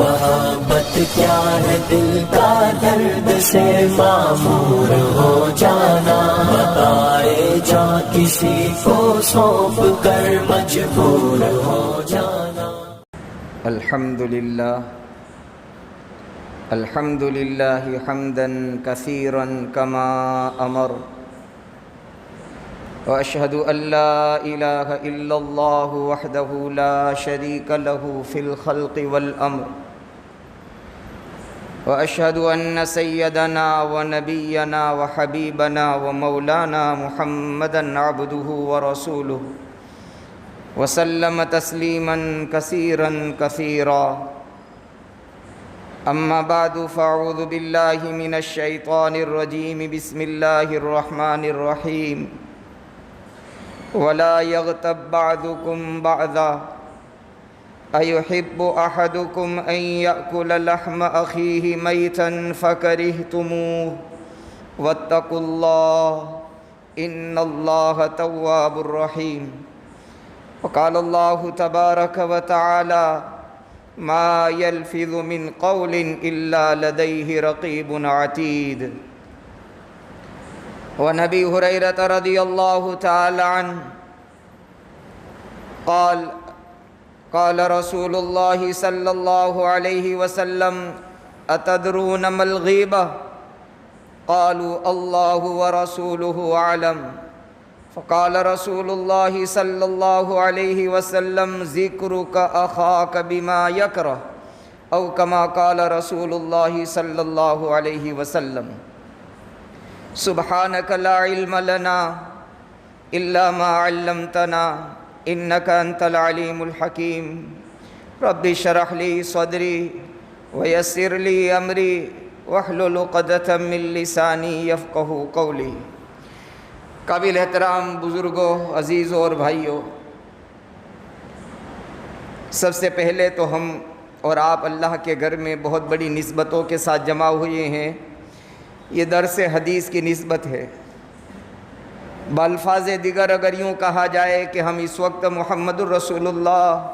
محبت کیا ہے دل کا درد سے معمور ہو جانا، بتائے جا کسی کو سونپ کر مجبور ہو جانا۔ الحمد للہ حمدا کثیرا کما امر، واشہد ان لا الہ الا اللہ وحدہ لا شریک لہ فی الخلق والامر، واشہد ان سیدنا ونبینا وحبیبنا ومولانا محمدا عبدہ ورسولہ وسلم تسلیما کثیرا کثیرا۔ اما بعد فاعوذ باللہ من الشیطان الرجیم، بسم اللہ الرحمن الرحیم۔ ولا یغتب بعضکم بعضا ایحب احدکم ان یأکل لحم اخیہ میتا فکرہتموہ واتقوا اللہ ان اللہ تواب الرحیم۔ وقال اللہ تبارک وتعالی ما یلفظ من قول الا لدیہ رقیب عتید۔ وعن ابی ہریرہ رضی اللہ تعالی عنہ قال رسول اللہ صلی اللہ علیہ وسلم اتدرون ما الغیبہ؟ قالوا اللہ ورسولہ اعلم۔ فقال رسول اللہ صلی اللہ علیہ وسلم ذکرک اخاک بما یکرہ، او کما قال رسول اللہ صلی اللہ علیہ وسلم۔ سبحانک لا علم لنا الا ما علمتنا انک انت العلیم الحکیم۔ رب اشرح لی صدری ویسر لی امری واحلل عقدۃ من لسانی یفقہوا قولی۔ قابل احترام بزرگوں، عزیزوں اور بھائیوں، سب سے پہلے تو ہم اور آپ اللہ کے گھر میں بہت بڑی نسبتوں کے ساتھ جمع ہوئے ہیں۔ یہ درس حدیث کی نسبت ہے۔ بالفاظ دیگر اگر یوں کہا جائے کہ ہم اس وقت محمد الرسول اللہ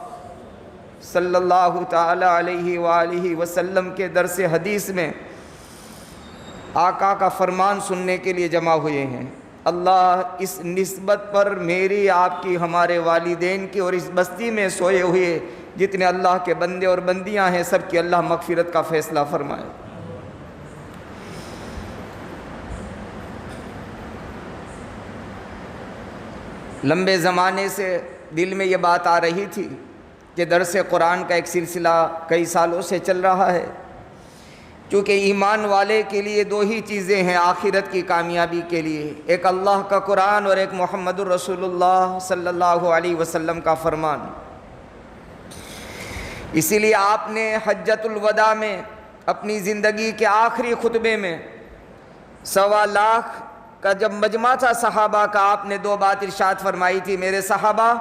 صلی اللہ تعالی علیہ وآلہ وسلم کے درس حدیث میں آقا کا فرمان سننے کے لیے جمع ہوئے ہیں۔ اللہ اس نسبت پر میری، آپ کی، ہمارے والدین کی اور اس بستی میں سوئے ہوئے جتنے اللہ کے بندے اور بندیاں ہیں سب کی اللہ مغفرت کا فیصلہ فرمائے۔ لمبے زمانے سے دل میں یہ بات آ رہی تھی کہ درس قرآن کا ایک سلسلہ کئی سالوں سے چل رہا ہے، چونکہ ایمان والے کے لیے دو ہی چیزیں ہیں آخرت کی کامیابی کے لیے، ایک اللہ کا قرآن اور ایک محمد الرسول اللہ صلی اللہ علیہ وسلم کا فرمان۔ اسی لیے آپ نے حجۃ الوداع میں اپنی زندگی کے آخری خطبے میں 1.25 لاکھ کا جب مجمع تھا صحابہ کا، آپ نے دو بات ارشاد فرمائی تھی، میرے صحابہ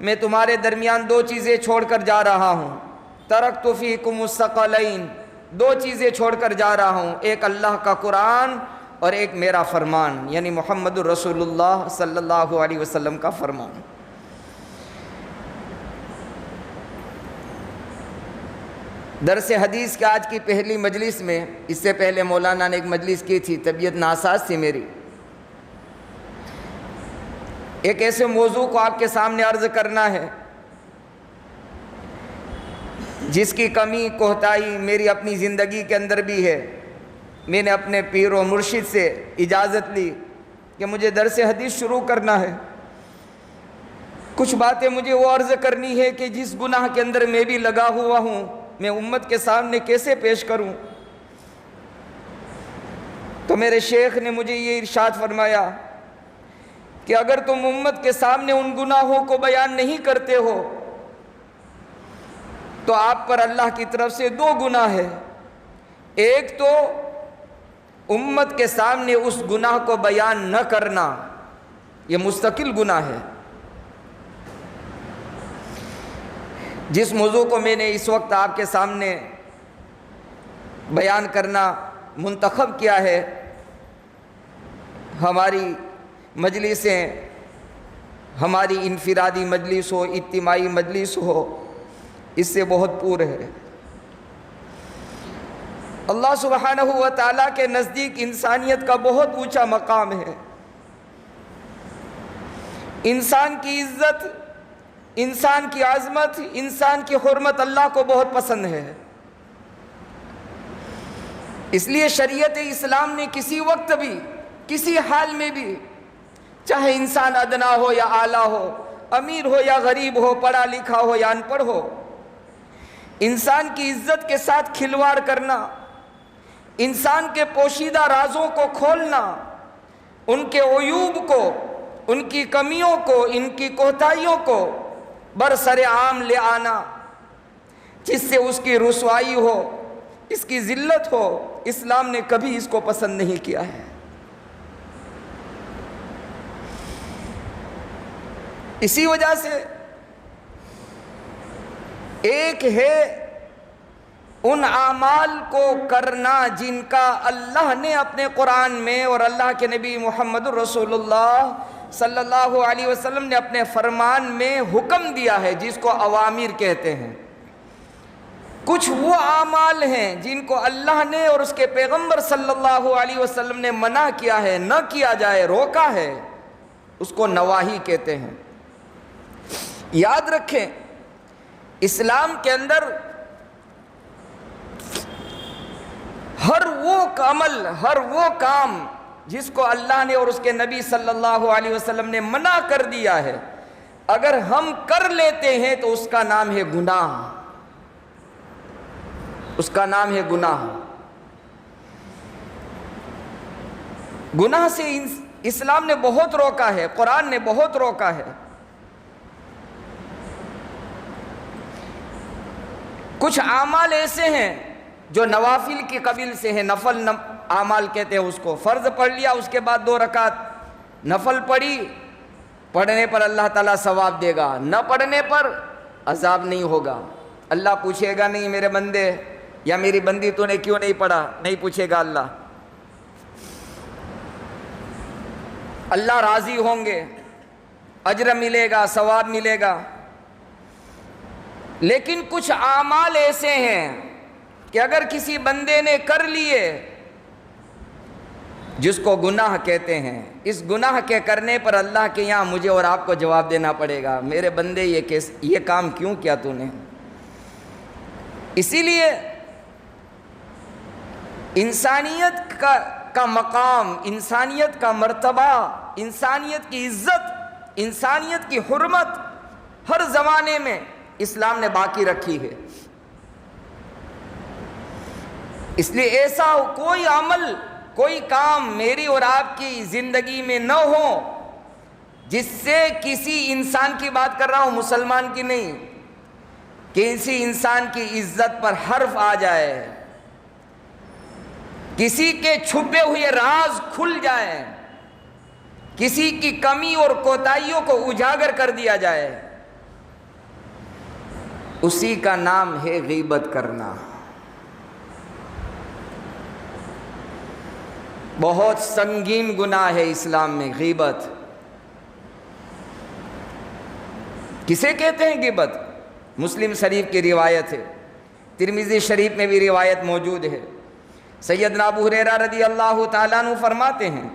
میں تمہارے درمیان دو چیزیں چھوڑ کر جا رہا ہوں، ترکت فیکم الثقلین، دو چیزیں چھوڑ کر جا رہا ہوں، ایک اللہ کا قرآن اور ایک میرا فرمان، یعنی محمد الرسول اللہ صلی اللہ علیہ وسلم کا فرمان۔ درس حدیث کے آج کی پہلی مجلس میں، اس سے پہلے مولانا نے ایک مجلس کی تھی، طبیعت ناساز تھی میری، ایک ایسے موضوع کو آپ کے سامنے عرض کرنا ہے جس کی کمی کوتاہی میری اپنی زندگی کے اندر بھی ہے۔ میں نے اپنے پیر و مرشد سے اجازت لی کہ مجھے درس حدیث شروع کرنا ہے، کچھ باتیں مجھے وہ عرض کرنی ہے کہ جس گناہ کے اندر میں بھی لگا ہوا ہوں میں امت کے سامنے کیسے پیش کروں۔ تو میرے شیخ نے مجھے یہ ارشاد فرمایا کہ اگر تم امت کے سامنے ان گناہوں کو بیان نہیں کرتے ہو تو آپ پر اللہ کی طرف سے دو گناہ ہے، ایک تو امت کے سامنے اس گناہ کو بیان نہ کرنا، یہ مستقل گناہ ہے۔ جس موضوع کو میں نے اس وقت آپ کے سامنے بیان کرنا منتخب کیا ہے، ہماری مجلسیں، ہماری انفرادی مجلس ہو، اجتماعی مجلس ہو، اس سے بہت پور ہے۔ اللہ سبحانہ و تعالیٰ کے نزدیک انسانیت کا بہت اونچا مقام ہے. انسان کی عزت، انسان کی عظمت، انسان کی حرمت اللہ کو بہت پسند ہے. اس لیے شریعت اسلام نے کسی وقت بھی، کسی حال میں بھی، چاہے انسان ادنا ہو یا اعلیٰ ہو، امیر ہو یا غریب ہو، پڑھا لکھا ہو یا ان پڑھ ہو، انسان کی عزت کے ساتھ کھلواڑ کرنا، انسان کے پوشیدہ رازوں کو کھولنا، ان کے عیوب کو، ان کی کمیوں کو، ان کی کوتاہیوں کو برسر عام لے آنا، جس سے اس کی رسوائی ہو، اس کی ذلت ہو، اسلام نے کبھی اس کو پسند نہیں کیا ہے. اسی وجہ سے ایک ہے ان اعمال کو کرنا جن کا اللہ نے اپنے قرآن میں اور اللہ کے نبی محمد رسول اللہ صلی اللہ علیہ وسلم نے اپنے فرمان میں حکم دیا ہے، جس کو اوامر کہتے ہیں. کچھ وہ اعمال ہیں جن کو اللہ نے اور اس کے پیغمبر صلی اللہ علیہ وسلم نے منع کیا ہے، نہ کیا جائے، روکا ہے، اس کو نواہی کہتے ہیں. یاد رکھیں، اسلام کے اندر ہر وہ عمل، ہر وہ کام جس کو اللہ نے اور اس کے نبی صلی اللہ علیہ وسلم نے منع کر دیا ہے، اگر ہم کر لیتے ہیں تو اس کا نام ہے گناہ. اس کا نام ہے گناہ. گناہ سے اسلام نے بہت روکا ہے، قرآن نے بہت روکا ہے. کچھ اعمال ایسے ہیں جو نوافل کی قبیل سے ہیں، نفل اعمال کہتے ہیں اس کو. فرض پڑھ لیا، اس کے بعد 2 رکعت نفل پڑھی، پڑھنے پر اللہ تعالیٰ ثواب دے گا، نہ پڑھنے پر عذاب نہیں ہوگا. اللہ پوچھے گا نہیں میرے بندے یا میری بندی تو نے کیوں نہیں پڑھا، نہیں پوچھے گا اللہ. اللہ راضی ہوں گے، اجر ملے گا، ثواب ملے گا. لیکن کچھ اعمال ایسے ہیں کہ اگر کسی بندے نے کر لیے، جس کو گناہ کہتے ہیں، اس گناہ کے کرنے پر اللہ کے یہاں مجھے اور آپ کو جواب دینا پڑے گا، میرے بندے یہ کام کیوں کیا تو نے. اسی لیے انسانیت کا مقام، انسانیت کا مرتبہ، انسانیت کی عزت، انسانیت کی حرمت ہر زمانے میں اسلام نے باقی رکھی ہے. اس لیے ایسا کوئی عمل، کوئی کام میری اور آپ کی زندگی میں نہ ہو جس سے کسی انسان کی بات کر رہا ہوں، مسلمان کی نہیں، کسی انسان کی عزت پر حرف آ جائے، کسی کے چھپے ہوئے راز کھل جائے، کسی کی کمی اور کوتاہیوں کو اجاگر کر دیا جائے، اسی کا نام ہے غیبت کرنا. بہت سنگین گناہ ہے اسلام میں غیبت. کسے کہتے ہیں غیبت؟ مسلم شریف کی روایت ہے، ترمذی شریف میں بھی روایت موجود ہے. سیدنا ابو ہریرہ رضی اللہ تعالیٰ عنہ فرماتے ہیں،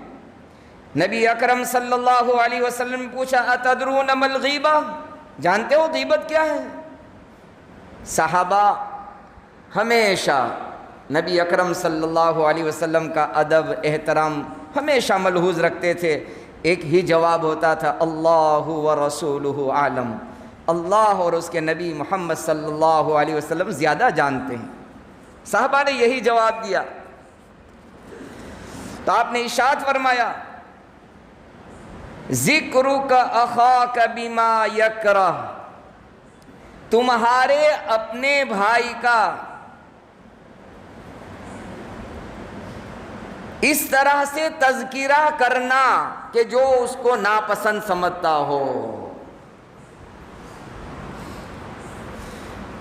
نبی اکرم صلی اللہ علیہ وسلم نے پوچھا اتدرون ما الغیبہ، جانتے ہو غیبت کیا ہے؟ صحابہ ہمیشہ نبی اکرم صلی اللہ علیہ وسلم کا ادب، احترام ہمیشہ ملحوظ رکھتے تھے. ایک ہی جواب ہوتا تھا، اللہ ورسولہ عالم، اللہ اور اس کے نبی محمد صلی اللہ علیہ وسلم زیادہ جانتے ہیں. صحابہ نے یہی جواب دیا. تو آپ نے ارشاد فرمایا، ذکرک اخاک بما یکرہ، تمہارے اپنے بھائی کا اس طرح سے تذکرہ کرنا کہ جو اس کو ناپسند سمجھتا ہو.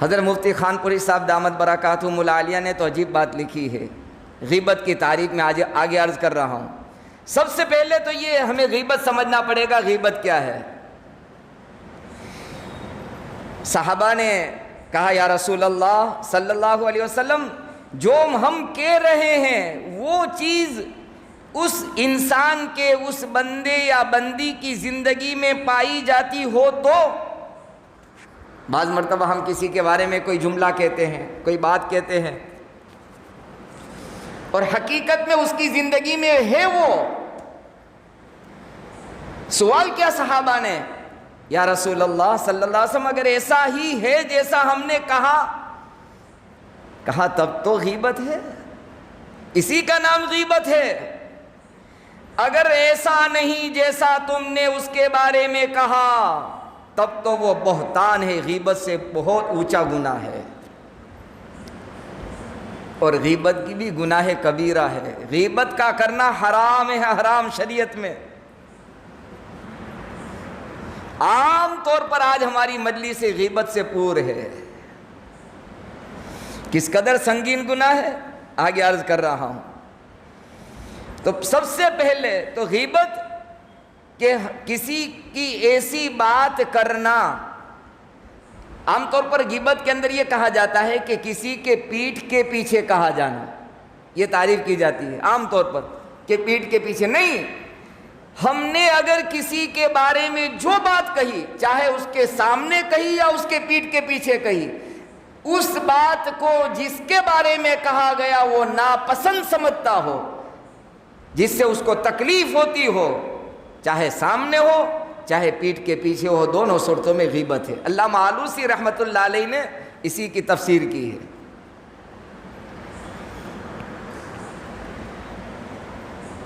حضرت مفتی خانپوری صاحب دامت برکاتہم العالیہ نے تو عجیب بات لکھی ہے غیبت کی تعریف میں. آگے عرض کر رہا ہوں. سب سے پہلے تو یہ ہمیں غیبت سمجھنا پڑے گا، غیبت کیا ہے. صحابہ نے کہا یا رسول اللہ صلی اللہ علیہ وسلم، جو ہم کہہ رہے ہیں وہ چیز اس انسان کے، اس بندے یا بندی کی زندگی میں پائی جاتی ہو تو بعض مرتبہ ہم کسی کے بارے میں کوئی جملہ کہتے ہیں، کوئی بات کہتے ہیں، اور حقیقت میں اس کی زندگی میں ہے وہ۔ سوال کیا صحابہ نے، یا رسول اللہ صلی اللہ علیہ وسلم اگر ایسا ہی ہے جیسا ہم نے کہا تب تو غیبت ہے، اسی کا نام غیبت ہے۔ اگر ایسا نہیں جیسا تم نے اس کے بارے میں کہا تب تو وہ بہتان ہے، غیبت سے بہت اونچا گناہ ہے، اور غیبت کی بھی گناہ کبیرہ ہے۔ غیبت کا کرنا حرام ہے، حرام شریعت میں۔ عام طور پر آج ہماری مجلس غیبت سے پور ہے۔ کس قدر سنگین گناہ ہے آگے عرض کر رہا ہوں۔ تو سب سے پہلے تو غیبت کہ کسی کی ایسی بات کرنا، عام طور پر غیبت کے اندر یہ کہا جاتا ہے کہ کسی کے پیٹھ کے پیچھے کہا جانا، یہ تعریف کی جاتی ہے عام طور پر کہ پیٹھ کے پیچھے نہیں۔ ہم نے اگر کسی کے بارے میں جو بات کہی، چاہے اس کے سامنے کہی یا اس کے پیٹھ کے پیچھے کہی، اس بات کو جس کے بارے میں کہا گیا وہ ناپسند سمجھتا ہو، جس سے اس کو تکلیف ہوتی ہو، چاہے سامنے ہو چاہے پیٹھ کے پیچھے ہو، دونوں صورتوں میں غیبت ہے۔ علامہ آلوسی رحمۃ اللہ علیہ نے اسی کی تفسیر کی ہے۔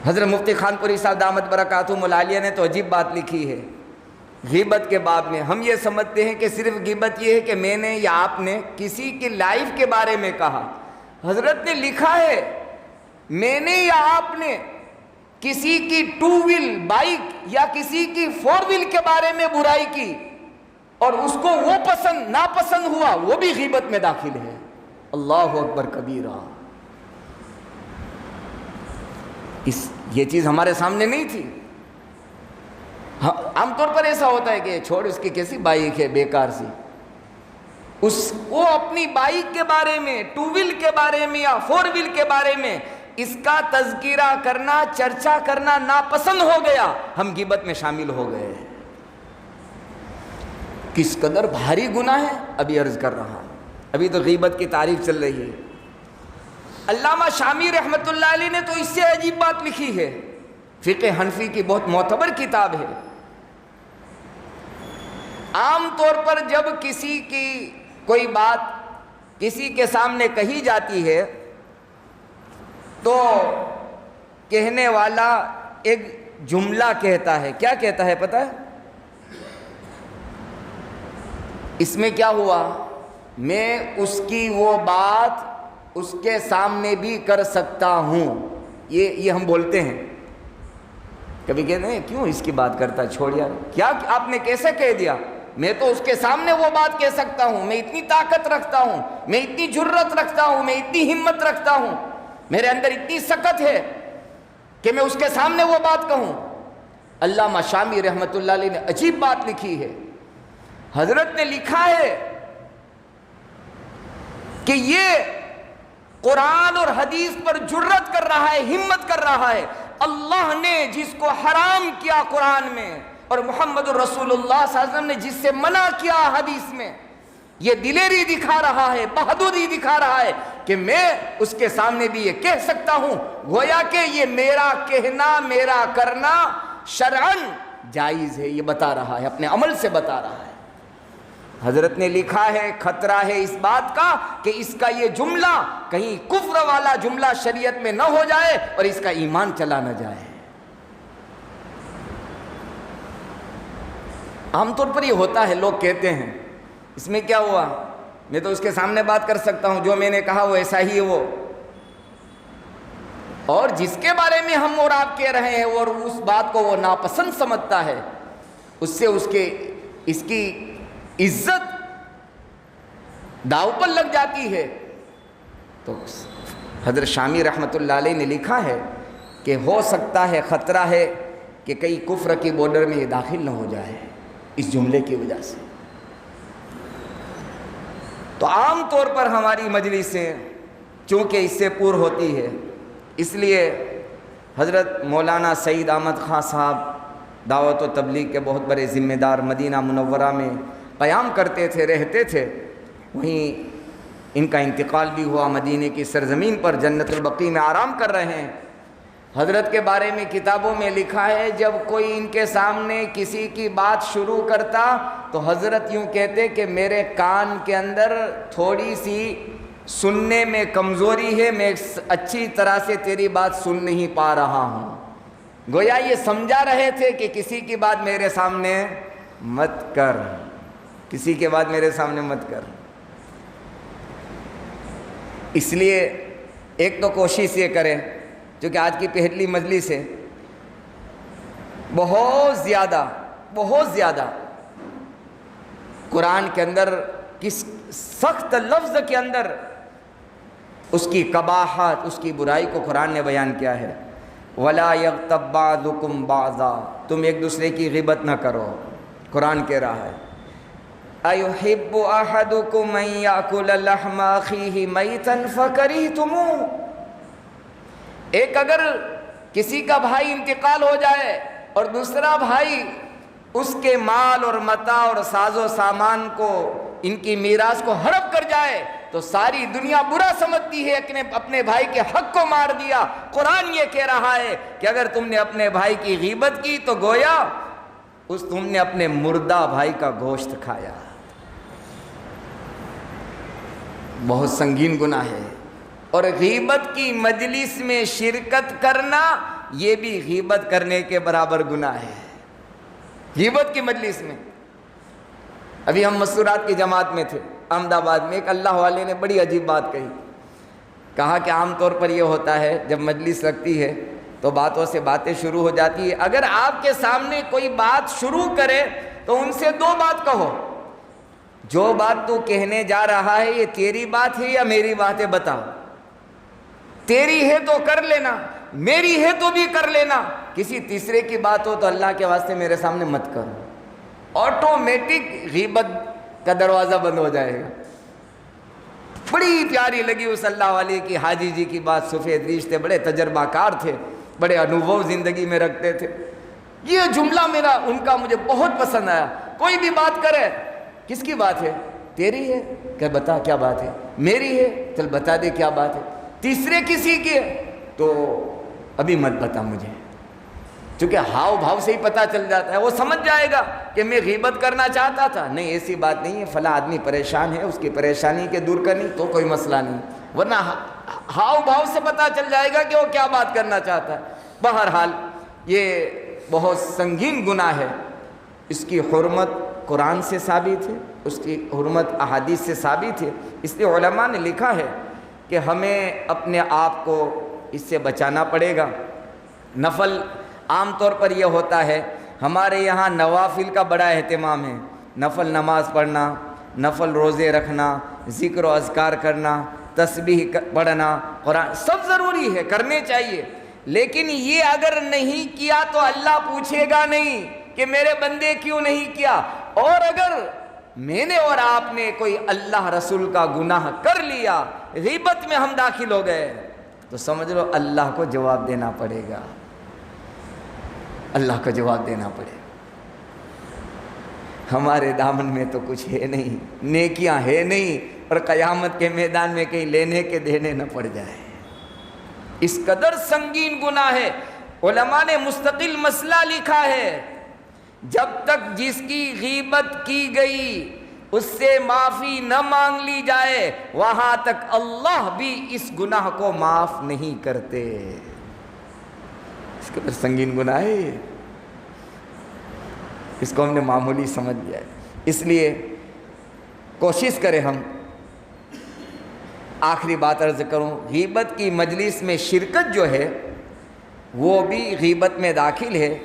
حضرت مفتی خانپوری صاحب دامت برکاتہم العالیہ نے تو عجیب بات لکھی ہے غیبت کے باب میں۔ ہم یہ سمجھتے ہیں کہ صرف غیبت یہ ہے کہ میں نے یا آپ نے کسی کی لائف کے بارے میں کہا۔ حضرت نے لکھا ہے میں نے یا آپ نے کسی کی 2 ویل بائک یا کسی کی 4 ویل کے بارے میں برائی کی اور اس کو وہ ناپسند ہوا، وہ بھی غیبت میں داخل ہے۔ اللہ اکبر کبیرہ۔ یہ چیز ہمارے سامنے نہیں تھی۔ عام طور پر ایسا ہوتا ہے کہ چھوڑ اس کی کیسی بائک ہے بیکار سی، وہ اپنی بائک کے بارے میں، 2 ویل کے بارے میں یا 4 ویل کے بارے میں اس کا تذکرہ کرنا، چرچا کرنا ناپسند ہو گیا، ہم غیبت میں شامل ہو گئے۔ کس قدر بھاری گناہ ہے ابھی عرض کر رہا ہوں، ابھی تو غیبت کی تعریف چل رہی ہے۔ علامہ شامی رحمۃ اللہ علیہ نے تو اس سے عجیب بات لکھی ہے، فقہ حنفی کی بہت معتبر کتاب ہے۔ عام طور پر جب کسی کی کوئی بات کسی کے سامنے کہی جاتی ہے تو کہنے والا ایک جملہ کہتا ہے۔ کیا کہتا ہے پتہ ہے؟ اس میں کیا ہوا، میں اس کی وہ بات اس کے سامنے بھی کر سکتا ہوں، یہ ہم بولتے ہیں۔ کبھی کہتے ہیں کیوں اس کی بات کرتا ہے، چھوڑ یار، کیا آپ نے کیسے کہہ دیا، میں تو اس کے سامنے وہ بات کہہ سکتا ہوں، میں اتنی طاقت رکھتا ہوں، میں اتنی جرت رکھتا ہوں، میں اتنی ہمت رکھتا ہوں، میرے اندر اتنی سکت ہے کہ میں اس کے سامنے وہ بات کہوں۔ علامہ شامی رحمۃ اللہ علیہ نے عجیب بات لکھی ہے۔ حضرت نے لکھا ہے کہ یہ قرآن اور حدیث پر جرت کر رہا ہے، ہمت کر رہا ہے۔ اللہ نے جس کو حرام کیا قرآن میں اور محمد الرسول اللہ صلی اللہ علیہ وسلم نے جس سے منع کیا حدیث میں، یہ دلیری دکھا رہا ہے، بہادری دکھا رہا ہے کہ میں اس کے سامنے بھی یہ کہہ سکتا ہوں، گویا کہ یہ میرا کہنا، میرا کرنا شرعاً جائز ہے، یہ بتا رہا ہے، اپنے عمل سے بتا رہا ہے۔ حضرت نے لکھا ہے خطرہ ہے اس بات کا کہ اس کا یہ جملہ کہیں کفر والا جملہ شریعت میں نہ ہو جائے اور اس کا ایمان چلا نہ جائے۔ عام طور پر یہ ہوتا ہے، لوگ کہتے ہیں اس میں کیا ہوا، میں تو اس کے سامنے بات کر سکتا ہوں، جو میں نے کہا وہ ایسا ہی ہے وہ، اور جس کے بارے میں ہم اور آپ کہہ رہے ہیں اور اس بات کو وہ ناپسند سمجھتا ہے، اس سے اس کی عزت داؤ پر لگ جاتی ہے۔ تو حضرت شامی رحمۃ اللہ علیہ نے لکھا ہے کہ ہو سکتا ہے، خطرہ ہے کہ کئی کفر کی بارڈر میں یہ داخل نہ ہو جائے اس جملے کی وجہ سے۔ تو عام طور پر ہماری مجلسیں چونکہ اس سے پور ہوتی ہے۔ اس لیے حضرت مولانا سعید احمد خان صاحب دعوت و تبلیغ کے بہت بڑے ذمہ دار مدینہ منورہ میں قیام کرتے تھے، رہتے تھے، وہیں ان کا انتقال بھی ہوا، مدینے کی سرزمین پر جنت البقیع میں آرام کر رہے ہیں۔ حضرت کے بارے میں کتابوں میں لکھا ہے جب کوئی ان کے سامنے کسی کی بات شروع کرتا تو حضرت یوں کہتے کہ میرے کان کے اندر تھوڑی سی سننے میں کمزوری ہے، میں اچھی طرح سے تیری بات سن نہیں پا رہا ہوں۔ گویا یہ سمجھا رہے تھے کہ کسی کی بات میرے سامنے مت کر، کسی کے بات میرے سامنے مت کر۔ اس لیے ایک تو کوشش یہ کریں، چونکہ آج کی پہلی مجلس ہے، بہت زیادہ قرآن کے اندر کس سخت لفظ کے اندر اس کی قباحت، اس کی برائی کو قرآن نے بیان کیا ہے۔ وَلَا يَغْتَبْ بَعْضُكُمْ بَعْضًا، تم ایک دوسرے کی غیبت نہ کرو، قرآن کہہ رہا ہے۔ أَيُحِبُّ أَحَدُكُمْ أَن يَأْكُلَ لَحْمَ أَخِيهِ مَيْتًا فَكَرِهْتُمُوهُ، ایک اگر کسی کا بھائی انتقال ہو جائے اور دوسرا بھائی اس کے مال اور متاع اور ساز و سامان کو، ان کی میراث کو ہڑپ کر جائے تو ساری دنیا برا سمجھتی ہے کہ اپنے بھائی کے حق کو مار دیا۔ قرآن یہ کہہ رہا ہے کہ اگر تم نے اپنے بھائی کی غیبت کی تو گویا تم نے اپنے مردہ بھائی کا گوشت کھایا۔ بہت سنگین گناہ ہے، اور غیبت کی مجلس میں شرکت کرنا یہ بھی غیبت کرنے کے برابر گناہ ہے۔ غیبت کی مجلس میں، ابھی ہم مسورات کی جماعت میں تھے احمد آباد میں، ایک اللہ والے نے بڑی عجیب بات کہی، کہا کہ عام طور پر یہ ہوتا ہے جب مجلس لگتی ہے تو باتوں سے باتیں شروع ہو جاتی ہے، اگر آپ کے سامنے کوئی بات شروع کرے تو ان سے دو بات کہو، جو بات تو کہنے جا رہا ہے یہ تیری بات ہے یا میری بات ہے بتا، تیری ہے تو کر لینا، میری ہے تو بھی کر لینا، کسی تیسرے کی بات ہو تو اللہ کے واسطے میرے سامنے مت کرو، آٹومیٹک غیبت کا دروازہ بند ہو جائے گا۔ بڑی پیاری لگی اس اللہ والے کی حاجی جی کی بات، سفید ریش تھے، بڑے تجربہ کار تھے، بڑے انوبھو زندگی میں رکھتے تھے، یہ جملہ میرا ان کا مجھے بہت پسند آیا۔ کوئی بھی بات کرے، کس کی بات ہے؟ تیری ہے، کہ بتا کیا بات ہے، میری ہے، چل بتا دے کیا بات ہے، تیسرے کسی کی ہے تو ابھی مت بتا مجھے، چونکہ ہاؤ بھاؤ سے ہی پتہ چل جاتا ہے، وہ سمجھ جائے گا کہ میں غیبت کرنا چاہتا تھا، نہیں ایسی بات نہیں ہے، فلاں آدمی پریشان ہے، اس کی پریشانی کے دور کرنی تو کوئی مسئلہ نہیں، ورنہ ہاؤ بھاؤ سے پتہ چل جائے گا کہ وہ کیا بات کرنا چاہتا ہے۔ بہرحال یہ بہت سنگین گناہ ہے، اس کی حرمت قرآن سے ثابت ہے، اس کی حرمت احادیث سے ثابت ہے، اس لیے علماء نے لکھا ہے کہ ہمیں اپنے آپ کو اس سے بچانا پڑے گا۔ نفل عام طور پر یہ ہوتا ہے، ہمارے یہاں نوافل کا بڑا اہتمام ہے، نفل نماز پڑھنا، نفل روزے رکھنا، ذکر و اذکار کرنا، تسبیح پڑھنا، قرآن سب ضروری ہے، کرنے چاہیے، لیکن یہ اگر نہیں کیا تو اللہ پوچھے گا نہیں کہ میرے بندے کیوں نہیں کیا، اور اگر میں نے اور آپ نے کوئی اللہ رسول کا گناہ کر لیا، غیبت میں ہم داخل ہو گئے تو سمجھ لو اللہ کو جواب دینا پڑے گا، اللہ کو جواب دینا پڑے گا۔ ہمارے دامن میں تو کچھ ہے نہیں، نیکیاں ہے نہیں، اور قیامت کے میدان میں کہیں لینے کے دینے نہ پڑ جائے، اس قدر سنگین گناہ ہے۔ علماء نے مستقل مسئلہ لکھا ہے، جب تک جس کی غیبت کی گئی اس سے معافی نہ مانگ لی جائے وہاں تک اللہ بھی اس گناہ کو معاف نہیں کرتے۔ اس قدر سنگین گناہ ہے یہ، اس کو ہم نے معمولی سمجھ لیا ہے۔ اس لیے کوشش کریں ہم، آخری بات عرض کروں، غیبت کی مجلس میں شرکت جو ہے وہ بھی غیبت میں داخل ہے۔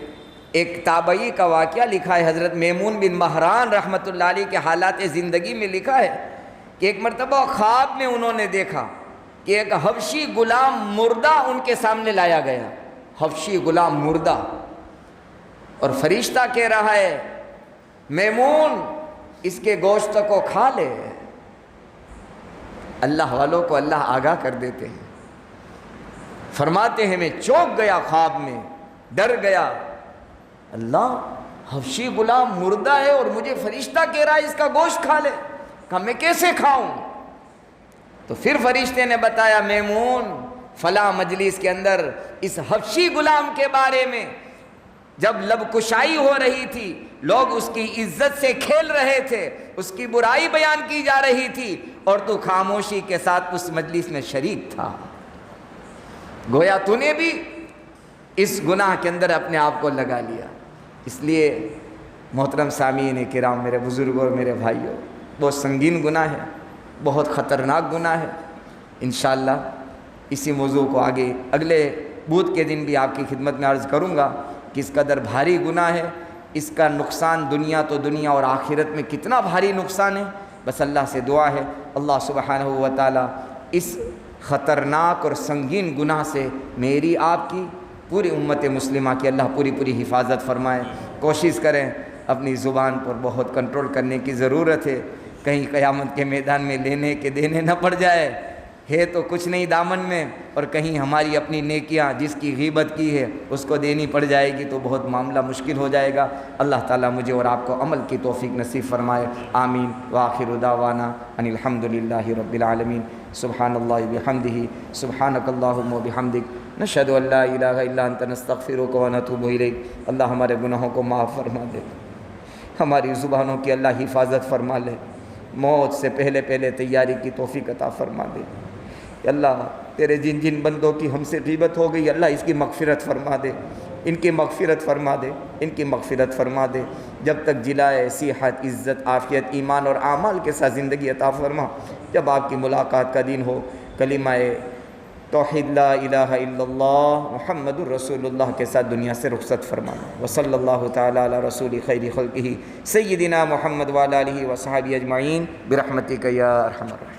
ایک تابعی کا واقعہ لکھا ہے، حضرت میمون بن مہران رحمۃ اللہ علیہ کے حالات زندگی میں لکھا ہے کہ ایک مرتبہ خواب میں انہوں نے دیکھا کہ ایک حبشی غلام مردہ ان کے سامنے لایا گیا، حبشی غلام مردہ، اور فرشتہ کہہ رہا ہے میمون اس کے گوشت کو کھا لے۔ اللہ والوں کو اللہ آگاہ کر دیتے ہیں. فرماتے ہیں میں چونک گیا خواب میں، ڈر گیا. اللہ، حبشی غلام مردہ ہے اور مجھے فرشتہ کہہ رہا ہے اس کا گوشت کھا لے. کہا میں کیسے کھاؤں؟ تو پھر فرشتے نے بتایا میمون فلاں مجلس کے اندر اس حبشی غلام کے بارے میں جب لب کشائی ہو رہی تھی، لوگ اس کی عزت سے کھیل رہے تھے، اس کی برائی بیان کی جا رہی تھی، اور تو خاموشی کے ساتھ اس مجلس میں شریک تھا. گویا تو نے بھی اس گناہ کے اندر اپنے آپ کو لگا لیا. اس لیے محترم سامعین کرام، میرے بزرگوں اور میرے بھائیوں، بہت سنگین گناہ ہے، بہت خطرناک گناہ ہے. انشاءاللہ اسی موضوع کو آگے اگلے بدھ کے دن بھی آپ کی خدمت میں عرض کروں گا کہ اس قدر بھاری گناہ ہے، اس کا نقصان دنیا تو دنیا اور آخرت میں کتنا بھاری نقصان ہے. بس اللہ سے دعا ہے اللہ سبحانہ و تعالی اس خطرناک اور سنگین گناہ سے میری آپ کی پوری امت مسلمہ کی اللہ پوری حفاظت فرمائے. کوشش کریں اپنی زبان پر بہت کنٹرول کرنے کی ضرورت ہے، کہیں قیامت کے میدان میں لینے کے دینے نہ پڑ جائے. ہے تو کچھ نہیں دامن میں، اور کہیں ہماری اپنی نیکیاں جس کی غیبت کی ہے اس کو دینی پڑ جائے گی تو بہت معاملہ مشکل ہو جائے گا. اللہ تعالیٰ مجھے اور آپ کو عمل کی توفیق نصیب فرمائے. آمین. وآخر دعوانا ان الحمدللہ رب العالمین. سبحان اللہ بحمدہ، سبحانک اللہم وبحمدک، نشہد ان لا الہ الا انت نستغفرک ونتوب الیک. اللہ ہمارے گناہوں کو معاف فرما دے، ہماری زبانوں کی اللہ حفاظت فرما لے، موت سے پہلے تیاری کی توفیق عطا فرما دے. اللہ تیرے جن جن بندوں کی ہم سے غیبت ہو گئی اللہ اس کی مغفرت فرما دے، ان کی مغفرت فرما دے، ان کی مغفرت فرما دے. جب تک جلائے صحت، عزت، عافیت، ایمان اور اعمال کے ساتھ زندگی عطا فرما. جب آپ کی ملاقات کا دن ہو کلمہ توحید لا الہ الا اللہ محمد الرسول اللہ کے ساتھ دنیا سے رخصت فرمانا. وصلی اللہ تعالی علی رسول خیر خلقہ سیدنا محمد وعلی آلہ وصحبہ اجمعین برحمتک یا ارحم الراحمین.